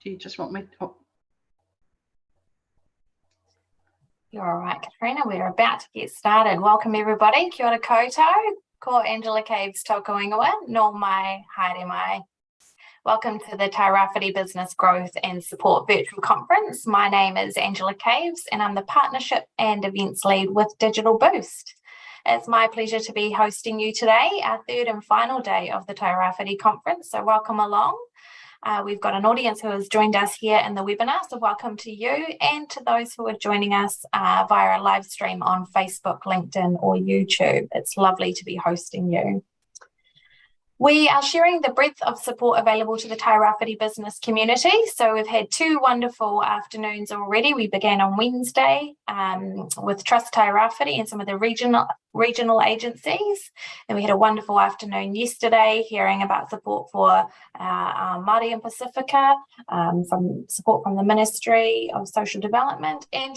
Do you just want me to? Oh. You're all right, Katrina. We're about to get started. Welcome, everybody. Kia ora koutou. Ko Angela Caves toko ingoa, no mai, haere mai. Welcome to the Tairāwhiti Business Growth and Support Virtual Conference. My name is Angela Caves and I'm the Partnership and Events Lead with Digital Boost. It's my pleasure to be hosting you today, our third and final day of the Tairāwhiti Conference, so welcome along. We've got an audience who has joined us here in the webinar, so welcome to you and to those who are joining us via a live stream on Facebook, LinkedIn or YouTube. It's lovely to be hosting you. We are sharing the breadth of support available to the Tairāwhiti business community. So we've had two wonderful afternoons already. We began on Wednesday with Trust Tairāwhiti and some of the regional agencies. And we had a wonderful afternoon yesterday hearing about support for Māori and Pacifica, from support from the Ministry of Social Development. And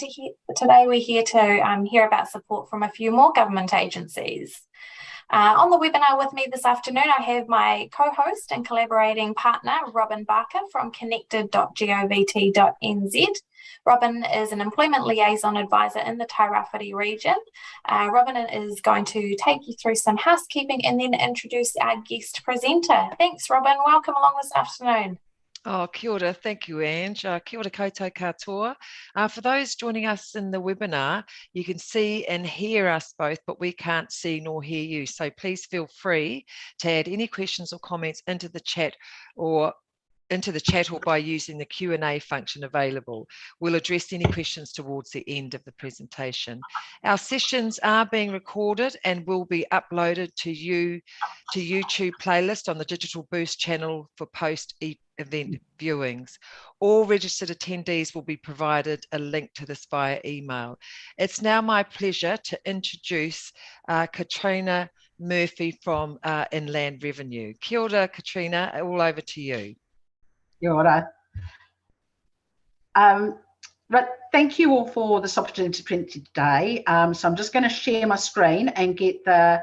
today we're here to hear about support from a few more government agencies. On the webinar with me this afternoon, I have my co-host and collaborating partner, Robin Barker from connected.govt.nz. Robin is an employment liaison advisor in the Tairāwhiti region. Robin is going to take you through some housekeeping and then introduce our guest presenter. Thanks, Robin. Welcome along this afternoon. Oh, kia ora. Thank you, Ange. Kia ora koutou katoa. For those joining us in the webinar, you can see and hear us both, but we can't see nor hear you. So please feel free to add any questions or comments into the chat or by using the Q&A function available. We'll address any questions towards the end of the presentation. Our sessions are being recorded and will be uploaded to YouTube playlist on the Digital Boost channel for post-event viewings. All registered attendees will be provided a link to this via email. It's now my pleasure to introduce Katrina Murphy from Inland Revenue. Kia ora, Katrina, all over to you. Kia ora. But thank you all for this opportunity to present today. So I'm just going to share my screen and get the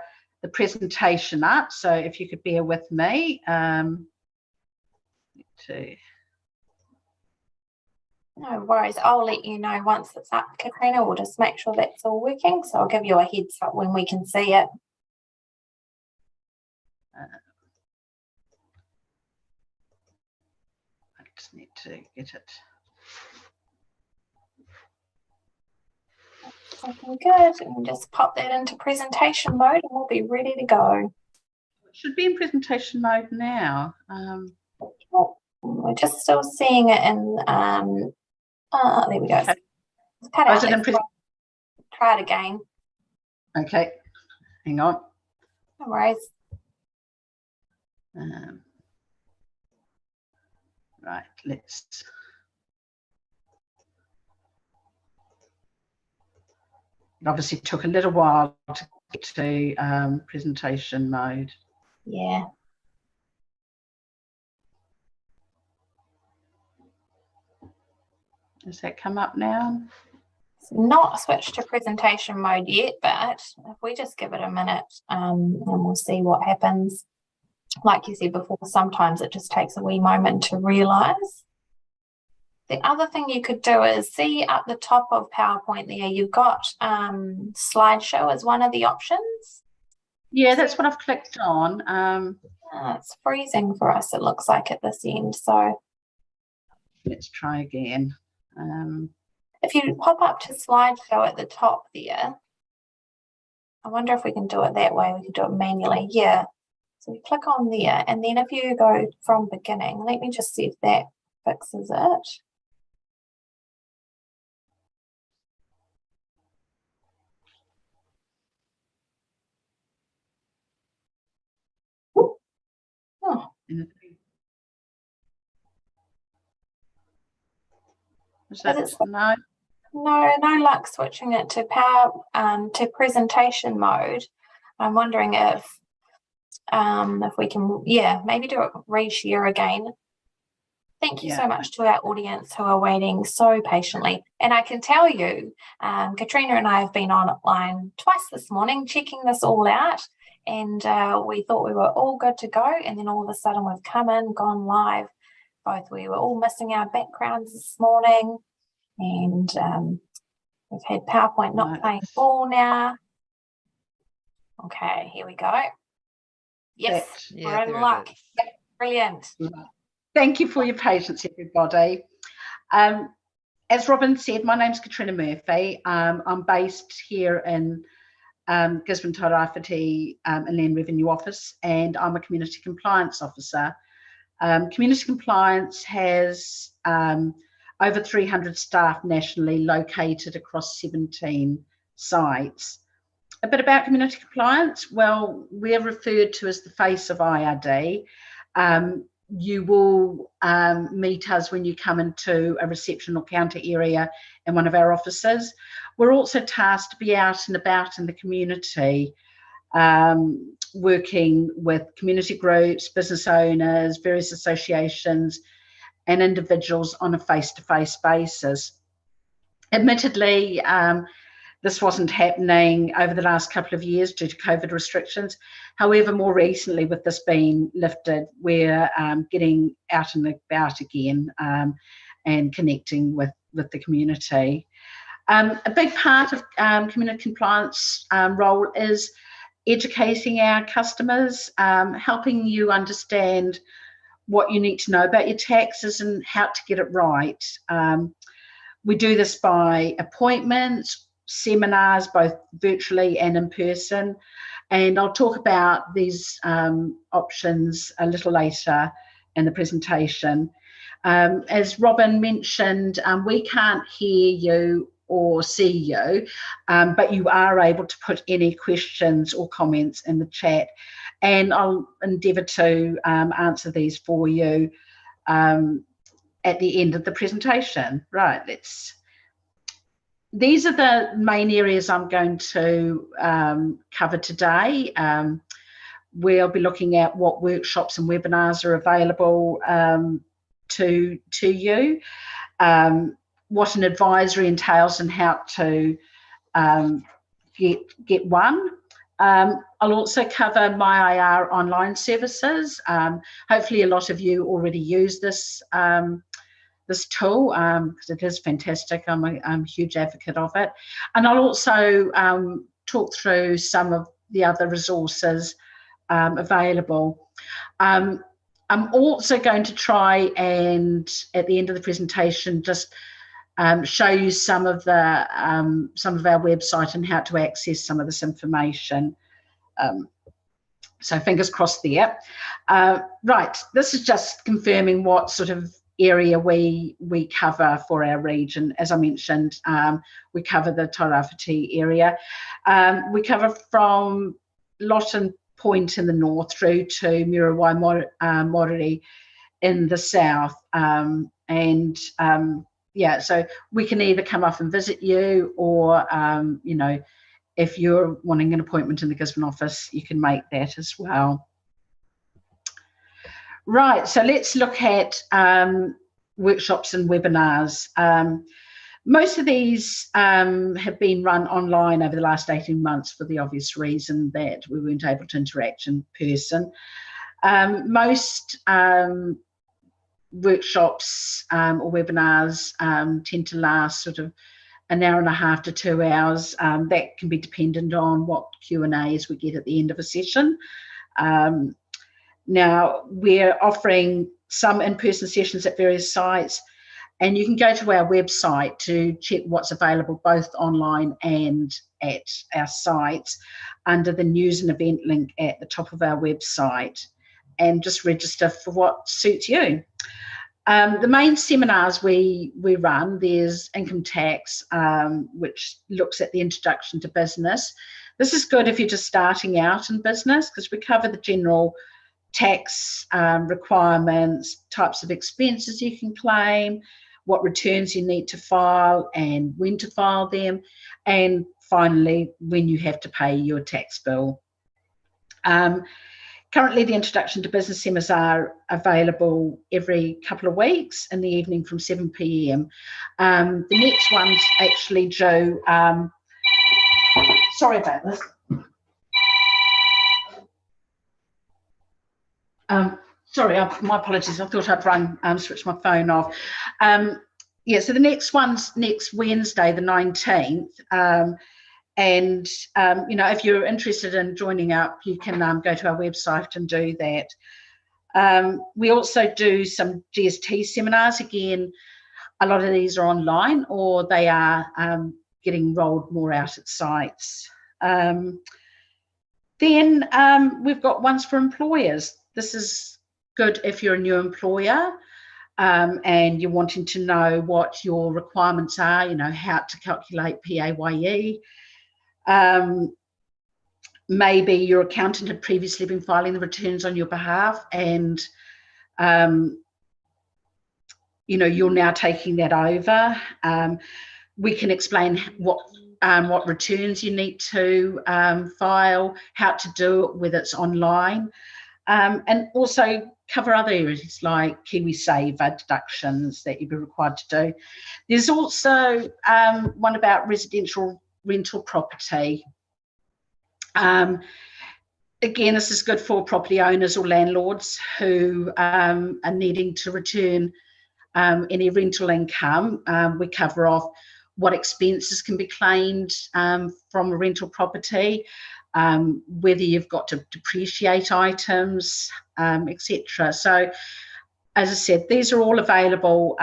presentation up. So if you could bear with me. No worries. I'll let you know once it's up, Katrina. We'll just make sure that's all working. So I'll give you a heads up when we can see it. Just need to get it. Looking good. And just pop that into presentation mode and we'll be ready to go. It should be in presentation mode now. We're just still seeing it in, there we go. Okay. Try it again. Okay, hang on. No worries. Right, let's. It obviously took a little while to get to presentation mode. Yeah. Does that come up now? It's not switched to presentation mode yet, but if we just give it a minute and we'll see what happens. Like you said before, sometimes it just takes a wee moment to realise. The other thing you could do is see up the top of PowerPoint there, you've got slideshow as one of the options. Yeah, that's what I've clicked on. It's freezing for us, it looks like, at this end. So let's try again. If you pop up to slideshow at the top there, I wonder if we can do it that way. We can do it manually. Yeah. So we click on there, and then if you go from beginning, let me just see if that fixes it. Oh. Is that, no luck switching it to to presentation mode. I'm wondering if we can, maybe do it reshare again. Thank you so much to our audience who are waiting so patiently. And I can tell you, Katrina and I have been online twice this morning checking this all out, and we thought we were all good to go, and then all of a sudden we've come in, gone live, both we were all missing our backgrounds this morning, and we've had PowerPoint not playing ball now. Okay, here we go. Yes, we're in luck. Brilliant. Thank you for your patience, everybody. As Robin said, my name's Katrina Murphy. I'm based here in Gisborne, Tairāwhiti Inland Revenue Office, and I'm a Community Compliance Officer. Community Compliance has over 300 staff nationally located across 17 sites. A bit about Community Compliance. Well, we're referred to as the face of IRD. You will meet us when you come into a reception or counter area in one of our offices. We're also tasked to be out and about in the community, working with community groups, business owners, various associations, and individuals on a face-to-face basis. Admittedly, this wasn't happening over the last couple of years due to COVID restrictions. However, more recently, with this being lifted, we're getting out and about again and connecting with the community. A big part of community compliance role is educating our customers, helping you understand what you need to know about your taxes and how to get it right. We do this by appointments, seminars, both virtually and in person, and I'll talk about these options a little later in the presentation. As Robin mentioned, we can't hear you or see you, but you are able to put any questions or comments in the chat, and I'll endeavour to answer these for you at the end of the presentation. Right, these are the main areas I'm going to cover today. We'll be looking at what workshops and webinars are available to you, what an advisory entails and how to get one. I'll also cover My IR online services. Hopefully a lot of you already use this this tool because it is fantastic. I'm a huge advocate of it. And I'll also talk through some of the other resources available. I'm also going to try and, at the end of the presentation, just show you some of our website and how to access some of this information. So fingers crossed there. Right, this is just confirming what sort of area we cover for our region. As I mentioned, we cover the Tairāwhiti area. We cover from Lawton Point in the north through to Muriwai Mōriri in the south. Yeah, so we can either come up and visit you, or you know, if you're wanting an appointment in the Gisborne office, you can make that as well. Right, so let's look at workshops and webinars. Most of these have been run online over the last 18 months for the obvious reason that we weren't able to interact in person. Most workshops or webinars tend to last sort of an hour and a half to 2 hours. That can be dependent on what Q&As we get at the end of a session. Now, we're offering some in-person sessions at various sites, and you can go to our website to check what's available both online and at our sites under the news and event link at the top of our website, and just register for what suits you. The main seminars we run, there's income tax, which looks at the introduction to business. This is good if you're just starting out in business, because we cover the general tax requirements, types of expenses you can claim, what returns you need to file and when to file them, and finally when you have to pay your tax bill. Currently, the introduction to business seminars are available every couple of weeks in the evening from 7 p.m. The next one's actually due, sorry about this. Sorry, my apologies. I thought I'd switch my phone off. Yeah, so the next one's next Wednesday, the 19th. And, if you're interested in joining up, you can go to our website and do that. We also do some GST seminars. Again, a lot of these are online, or they are getting rolled more out at sites. Then we've got ones for employers. This is good if you're a new employer and you're wanting to know what your requirements are, how to calculate PAYE. Maybe your accountant had previously been filing the returns on your behalf, and you're now taking that over. We can explain what returns you need to file, how to do it, whether it's online, and also cover other areas like KiwiSaver deductions that you'd be required to do. There's also one about residential rental property. Again, this is good for property owners or landlords who are needing to return any rental income. We cover off what expenses can be claimed from a rental property, whether you've got to depreciate items, etc. So, as I said, these are all available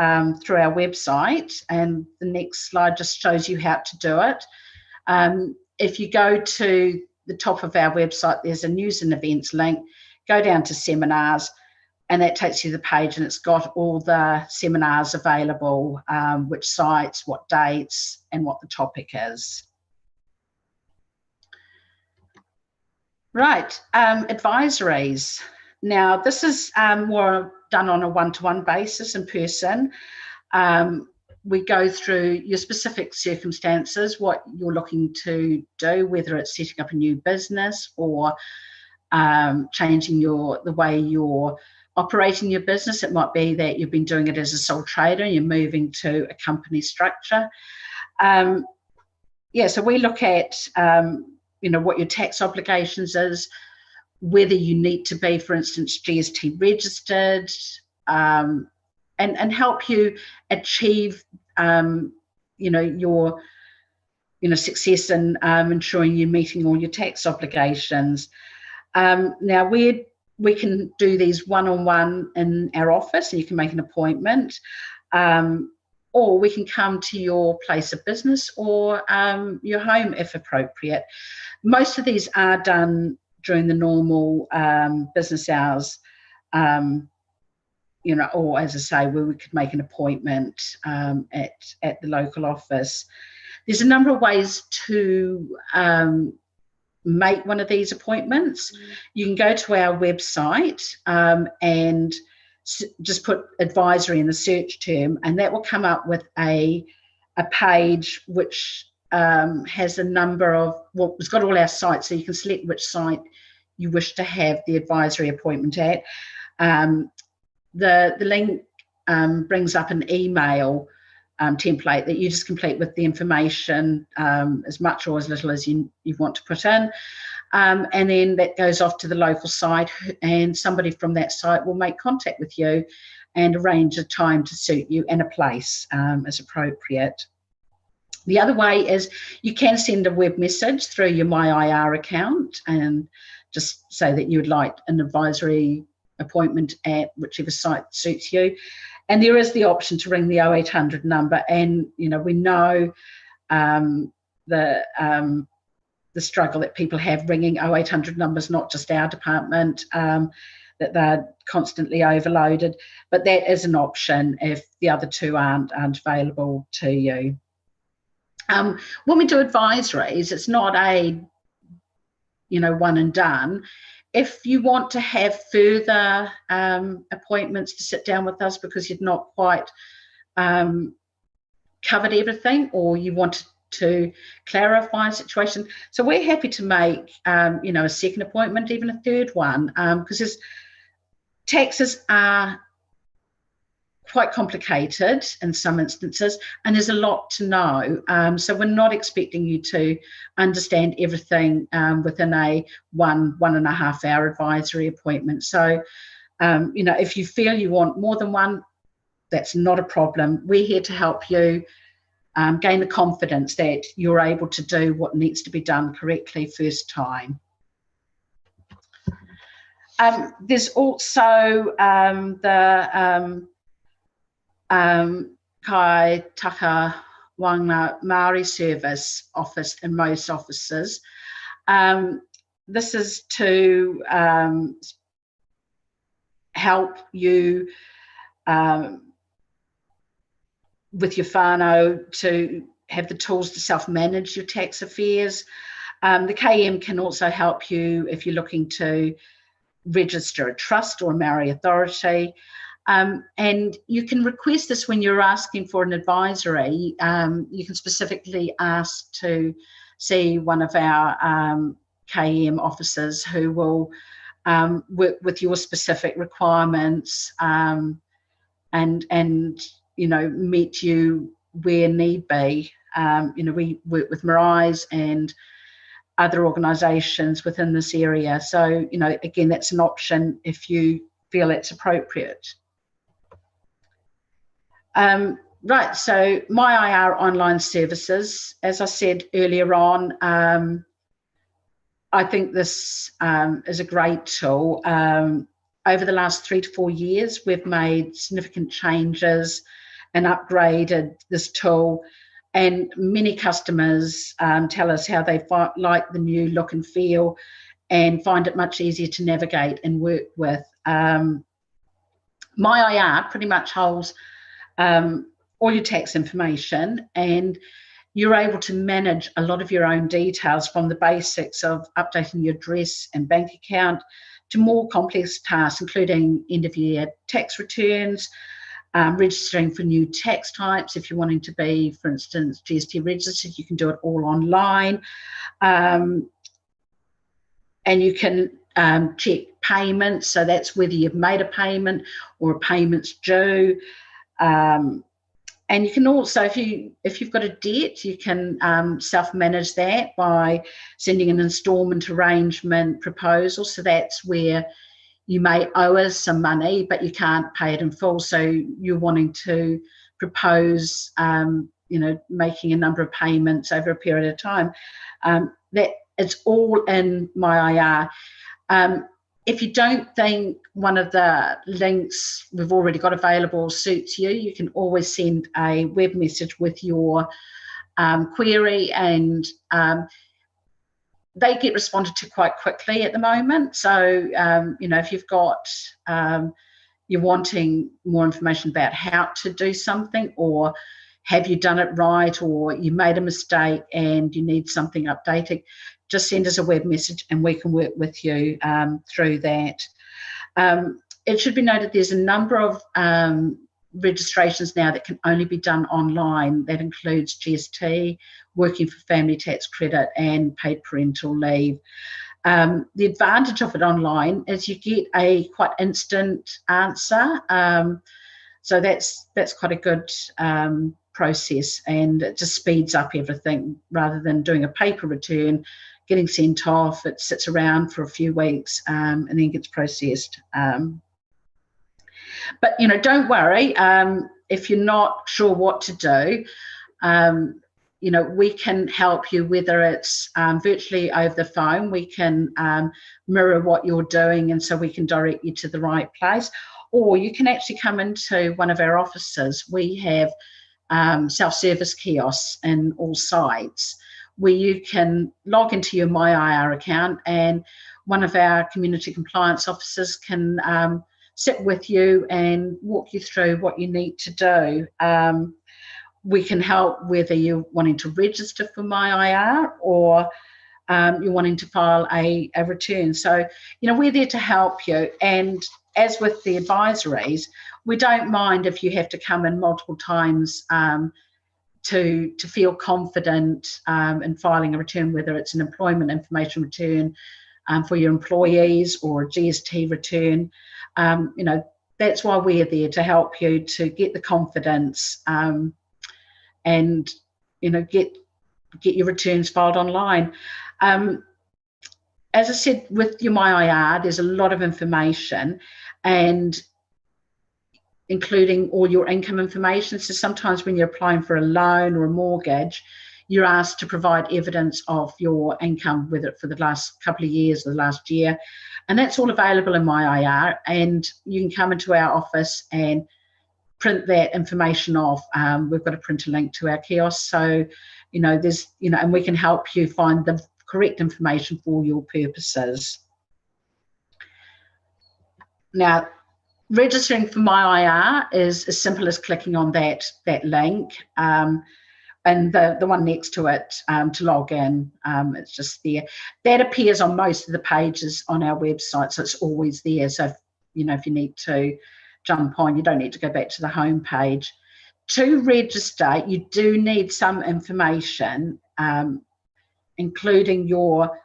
through our website, and the next slide just shows you how to do it. If you go to the top of our website, there's a news and events link. Go down to seminars, and that takes you to the page, and it's got all the seminars available, which sites, what dates, and what the topic is. Right, advisories. Now, this is more done on a one-to-one basis in person. We go through your specific circumstances, what you're looking to do, whether it's setting up a new business or changing the way you're operating your business. It might be that you've been doing it as a sole trader and you're moving to a company structure. So we look at what your tax obligations is, whether you need to be, for instance, GST registered, and help you achieve, your, success in ensuring you're meeting all your tax obligations. Now, we can do these one-on-one in our office, and you can make an appointment, or we can come to your place of business or your home if appropriate. Most of these are done during the normal business hours, or as I say, where we could make an appointment at the local office. There's a number of ways to make one of these appointments. You can go to our website and just put advisory in the search term, and that will come up with a page which has a number of, it's got all our sites, so you can select which site you wish to have the advisory appointment at. The link brings up an email template that you just complete with the information, as much or as little as you want to put in. And then that goes off to the local site, and somebody from that site will make contact with you and arrange a time to suit you and a place as appropriate. The other way is you can send a web message through your MyIR account and just say that you would like an advisory appointment at whichever site suits you. And there is the option to ring the 0800 number, and we know the struggle that people have ringing 0800 numbers, not just our department, that they're constantly overloaded, but that is an option if the other two aren't available to you. When we do advisories, it's not a one and done. If you want to have further appointments to sit down with us because you've not quite covered everything, or you want to clarify a situation, so we're happy to make a second appointment, even a third one, because taxes are quite complicated in some instances, and there's a lot to know. So we're not expecting you to understand everything within a one and a half hour advisory appointment. So You know, if you feel you want more than one, that's not a problem. We're here to help you gain the confidence that you're able to do what needs to be done correctly first time. There's also the Kai Taka Wanga Māori service office in most offices. This is to help you with your whānau to have the tools to self-manage your tax affairs. The KM can also help you if you're looking to register a trust or a Maori authority. And you can request this when you're asking for an advisory. You can specifically ask to see one of our KM officers who will work with your specific requirements and you know, meet you where need be. You know, we work with Marais and other organisations within this area. So, you know, again, that's an option if you feel it's appropriate. Right, so My IR online services, as I said earlier on, I think this is a great tool. Over the last 3 to 4 years, we've made significant changes and upgraded this tool, and many customers tell us how they like the new look and feel and find it much easier to navigate and work with. My IR pretty much holds all your tax information, and you're able to manage a lot of your own details, from the basics of updating your address and bank account to more complex tasks, including end-of-year tax returns, registering for new tax types. If you're wanting to be, for instance, GST registered, you can do it all online. And you can check payments, so that's whether you've made a payment or a payment's due. And you can also, if you've got a debt, you can self-manage that by sending an instalment arrangement proposal. So that's where you may owe us some money, but you can't pay it in full. So you're wanting to propose, you know, making a number of payments over a period of time. That it's all in My IR. If you don't think one of the links we've already got available suits you, you can always send a web message with your query, and they get responded to quite quickly at the moment. So, you know, if you've got, you're wanting more information about how to do something, or have you done it right, or you made a mistake and you need something updated, just send us a web message and we can work with you through that. It should be noted there's a number of registrations now that can only be done online. That includes GST, working for family tax credit, and paid parental leave. The advantage of it online is you get a quite instant answer. So that's quite a good process, and it just speeds up everything rather than doing a paper return, getting sent off. It sits around for a few weeks and then gets processed. But, you know, don't worry if you're not sure what to do. You know, we can help you, whether it's virtually over the phone. We can mirror what you're doing, and so we can direct you to the right place. Or you can actually come into one of our offices. We have self-service kiosks in all sites where you can log into your My IR account, and one of our community compliance officers can sit with you and walk you through what you need to do. We can help whether you're wanting to register for My IR or you're wanting to file a return. So, you know, we're there to help you. And as with the advisories, we don't mind if you have to come in multiple times to feel confident in filing a return, whether it's an employment information return for your employees or a GST return. You know, that's why we're there, to help you to get the confidence and, you know, get your returns filed online. as I said, with your MyIR, there's a lot of information, and including all your income information. So sometimes when you're applying for a loan or a mortgage, you're asked to provide evidence of your income, whether for the last couple of years or the last year. And that's all available in MyIR. And you can come into our office and print that information off. We've got a printer link to our kiosk. So, there's, and we can help you find the correct information for your purposes. Now, registering for MyIR is as simple as clicking on that link. And the one next to it to log in, it's just there. That appears on most of the pages on our website, so it's always there. So, if you need to jump on, you don't need to go back to the home page. To register, you do need some information, including your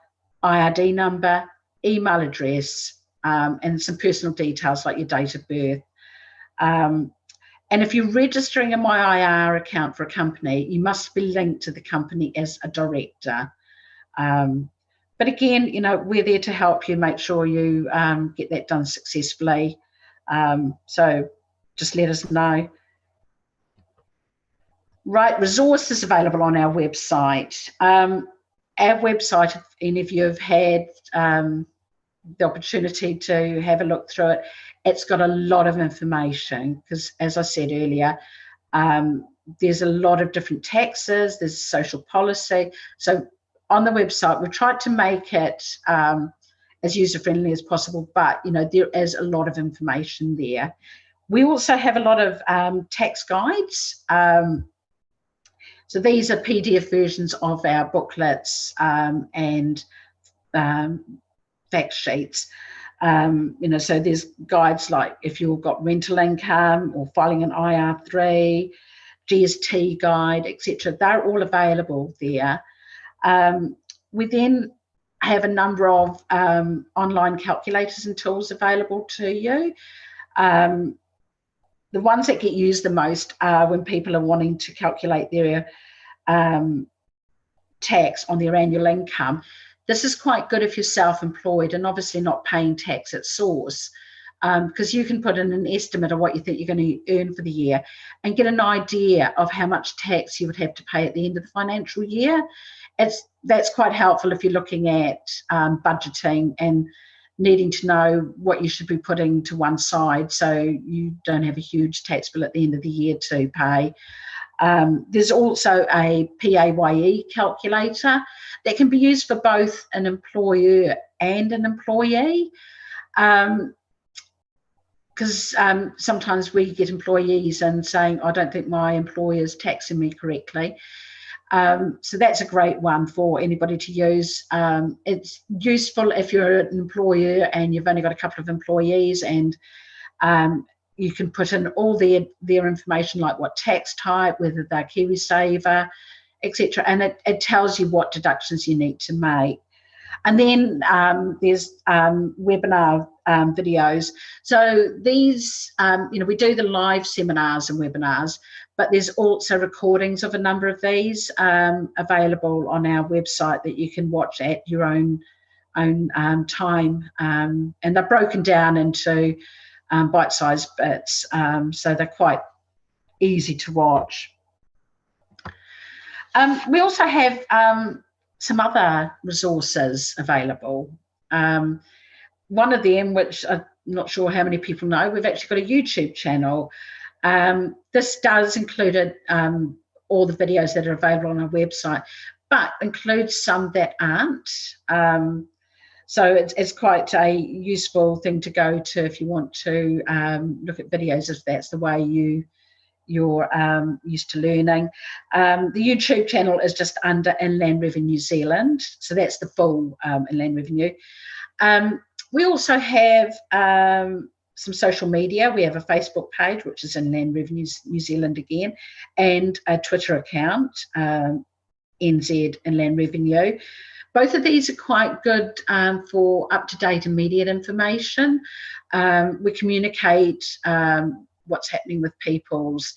IRD number, email address, and some personal details like your date of birth. And if you're registering a MyIR account for a company, you must be linked to the company as a director. But again, we're there to help you make sure you get that done successfully. So just let us know. Right, resources available on our website. Our website, if any of you have had the opportunity to have a look through it, it's got a lot of information because, as I said earlier, there's a lot of different taxes, there's social policy. So on the website, we've tried to make it as user-friendly as possible, but, there is a lot of information there. We also have a lot of tax guides. So these are PDF versions of our booklets and fact sheets. So there's guides like if you've got rental income or filing an IR3, GST guide, etc. They're all available there. We then have a number of online calculators and tools available to you. The ones that get used the most are when people are wanting to calculate their tax on their annual income. This is quite good if you're self-employed and obviously not paying tax at source, because you can put in an estimate of what you think you're going to earn for the year and get an idea of how much tax you would have to pay at the end of the financial year. That's quite helpful if you're looking at budgeting and needing to know what you should be putting to one side so you don't have a huge tax bill at the end of the year to pay. There's also a PAYE calculator that can be used for both an employer and an employee, because sometimes we get employees and saying, I don't think my employer's taxing me correctly. So that's a great one for anybody to use. It's useful if you're an employer and you've only got a couple of employees, and you can put in all their information, like what tax type, whether they're KiwiSaver, etc. And it tells you what deductions you need to make. And then there's webinar videos. So these, we do the live seminars and webinars, but there's also recordings of a number of these available on our website that you can watch at your own time. And they're broken down into bite-sized bits, so they're quite easy to watch. We also have some other resources available. One of them, which I'm not sure how many people know, we've actually got a YouTube channel. This does include all the videos that are available on our website, but includes some that aren't. So it's quite a useful thing to go to if you want to look at videos, if that's the way you're used to learning. The YouTube channel is just under Inland Revenue New Zealand, so that's the full Inland Revenue. We also have some social media. We have a Facebook page, which is Inland Revenue New Zealand again, and a Twitter account, NZ Inland Revenue. Both of these are quite good for up-to-date immediate information. We communicate what's happening with people's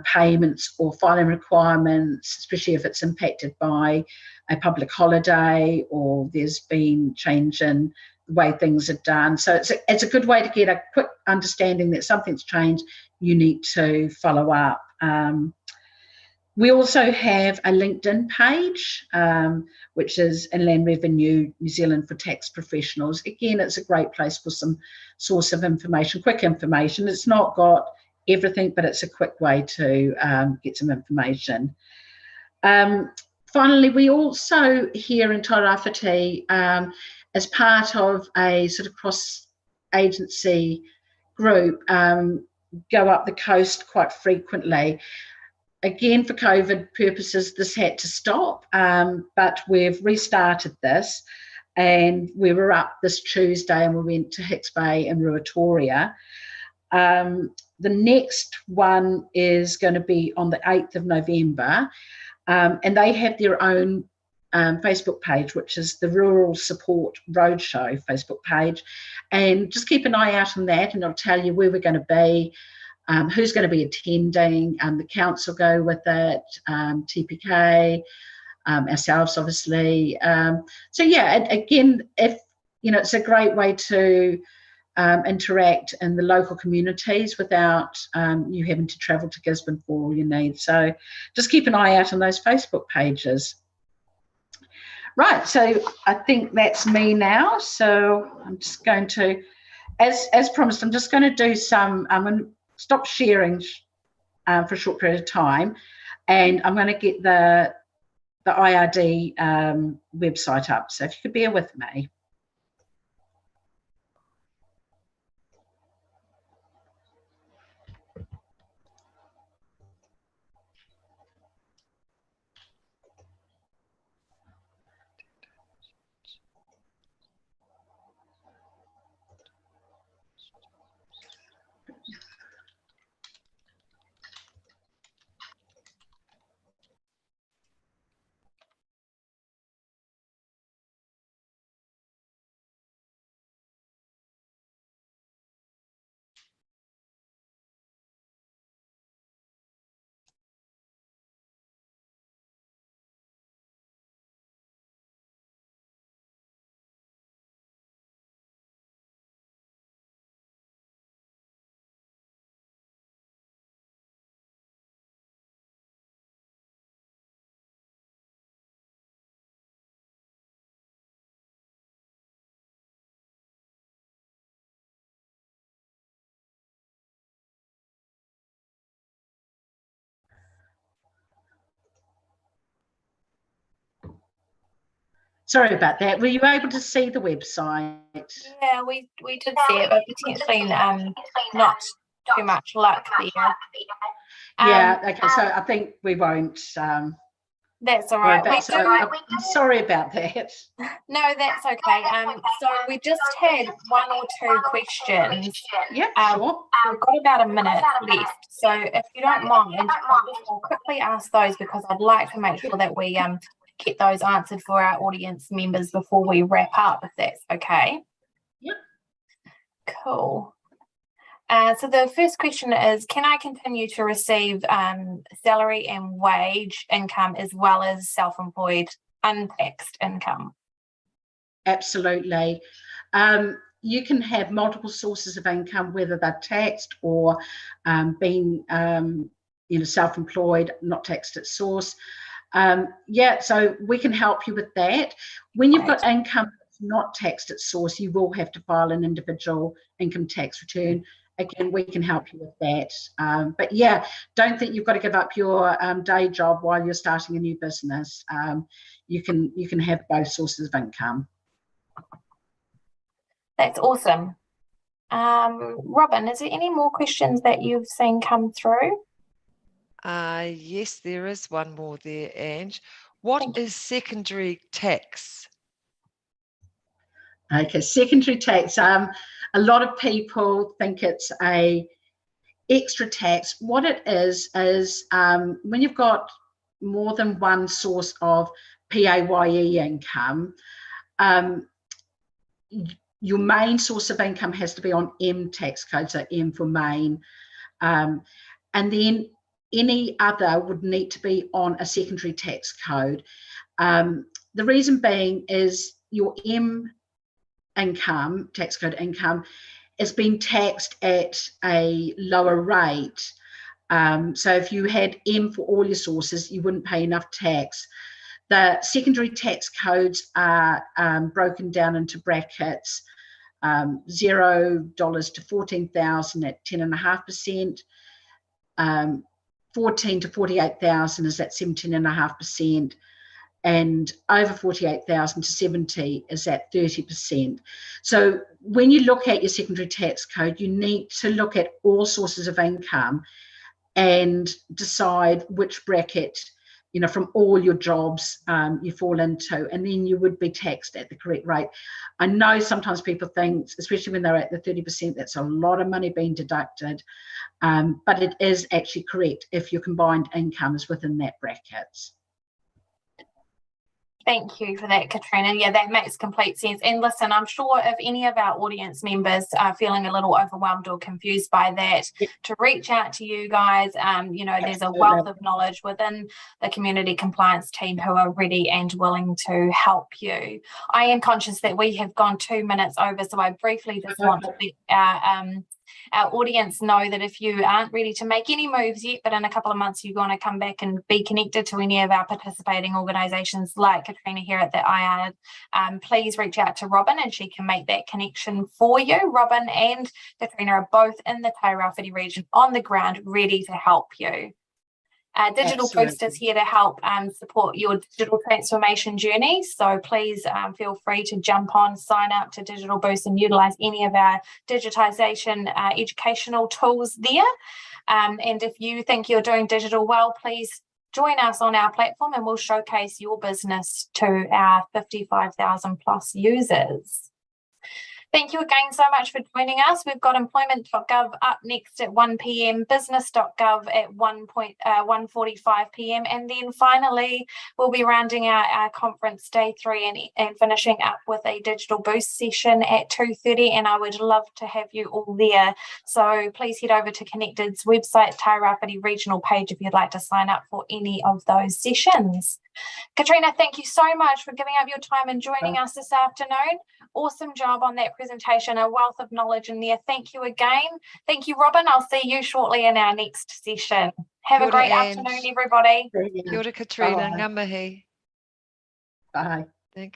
payments or filing requirements, especially if it's impacted by a public holiday or there's been change in the way things are done. So it's a good way to get a quick understanding that something's changed. You need to follow up. We also have a LinkedIn page, which is Inland Revenue New Zealand for Tax Professionals. Again, it's a great place for some source of information, quick information. It's not got everything, but it's a quick way to get some information. Finally, we also here in Tairāwhiti, as part of a sort of cross-agency group, go up the coast quite frequently. Again, for COVID purposes, this had to stop, but we've restarted this, and we were up this Tuesday and we went to Hicks Bay and Ruatoria. The next one is going to be on the 8th of November, and they have their own Facebook page, which is the Rural Support Roadshow Facebook page. And just keep an eye out on that, and it'll tell you where we're going to be, who's going to be attending, the council go with it, TPK, ourselves obviously. So yeah, again, if it's a great way to interact in the local communities without you having to travel to Gisborne for all you need. So just keep an eye out on those Facebook pages. Right, so I think that's me now. So I'm just going to, as promised, I'm just going to do some, I'm going to stop sharing for a short period of time, and I'm going to get the IRD website up. So if you could bear with me. Sorry about that. Were you able to see the website? Yeah, we did see it, but potentially not too much luck there. Yeah, okay, so I think we won't. That's all right. I'm sorry about that. No, that's okay. So we just had one or two questions. Yeah, sure. We've got about a minute left. So if you don't mind, I'll quickly ask those because I'd like to make sure that we get those answered for our audience members before we wrap up, if that's okay. Yep. Cool. So the first question is, can I continue to receive salary and wage income as well as self-employed untaxed income? Absolutely. You can have multiple sources of income, whether they're taxed or being self-employed, not taxed at source. Yeah, so we can help you with that. When you've got income that's not taxed at source, you will have to file an individual income tax return. Again, we can help you with that. But yeah, don't think you've got to give up your day job while you're starting a new business. You can have both sources of income. That's awesome. Robin, is there any more questions that you've seen come through? Yes, there is one more there, Ange. What is secondary tax? Okay, secondary tax. A lot of people think it's a extra tax. What it is when you've got more than one source of PAYE income, your main source of income has to be on M tax code, so M for main. And then any other would need to be on a secondary tax code. The reason being is your M income, tax code income, is being taxed at a lower rate. So if you had M for all your sources, you wouldn't pay enough tax. The secondary tax codes are broken down into brackets, $0 to 14,000 at 10.5%, 14 to 48,000 is at 17.5%, and over 48,000 to 70 is at 30%. So when you look at your secondary tax code, you need to look at all sources of income and decide which bracket, you know, from all your jobs you fall into, and then you would be taxed at the correct rate. I know sometimes people think, especially when they're at the 30%, that's a lot of money being deducted, but it is actually correct if your combined income is within that bracket. Thank you for that, Katrina. Yeah, that makes complete sense. And listen, I'm sure if any of our audience members are feeling a little overwhelmed or confused by that, to reach out to you guys. You know, there's a wealth of knowledge within the community compliance team who are ready and willing to help you. I am conscious that we have gone 2 minutes over, so I briefly just want to let our audience know that if you aren't ready to make any moves yet, but in a couple of months you're going to come back and be connected to any of our participating organisations like Katrina here at the IR, please reach out to Robin and she can make that connection for you. Robin and Katrina are both in the Tairāwhiti region on the ground, ready to help you. Digital Boost is here to help support your digital transformation journey. So please feel free to jump on, sign up to Digital Boost and utilise any of our digitisation educational tools there. And if you think you're doing digital well, please join us on our platform and we'll showcase your business to our 55,000 plus users. Thank you again so much for joining us. We've got employment.gov up next at 1 p.m, business.gov at 1:45 p.m, and then finally we'll be rounding out our conference day 3 and finishing up with a Digital Boost session at 2:30, and I would love to have you all there. So please head over to Connected's website, Tairāwhiti regional page, if you'd like to sign up for any of those sessions. Katrina, thank you so much for giving up your time and joining us this afternoon. Awesome job on that presentation, a wealth of knowledge in there. Thank you again. Thank you, Robin. I'll see you shortly in our next session. Have a great afternoon, everybody. Kia ora, Katrina. Ngā mihi. Bye.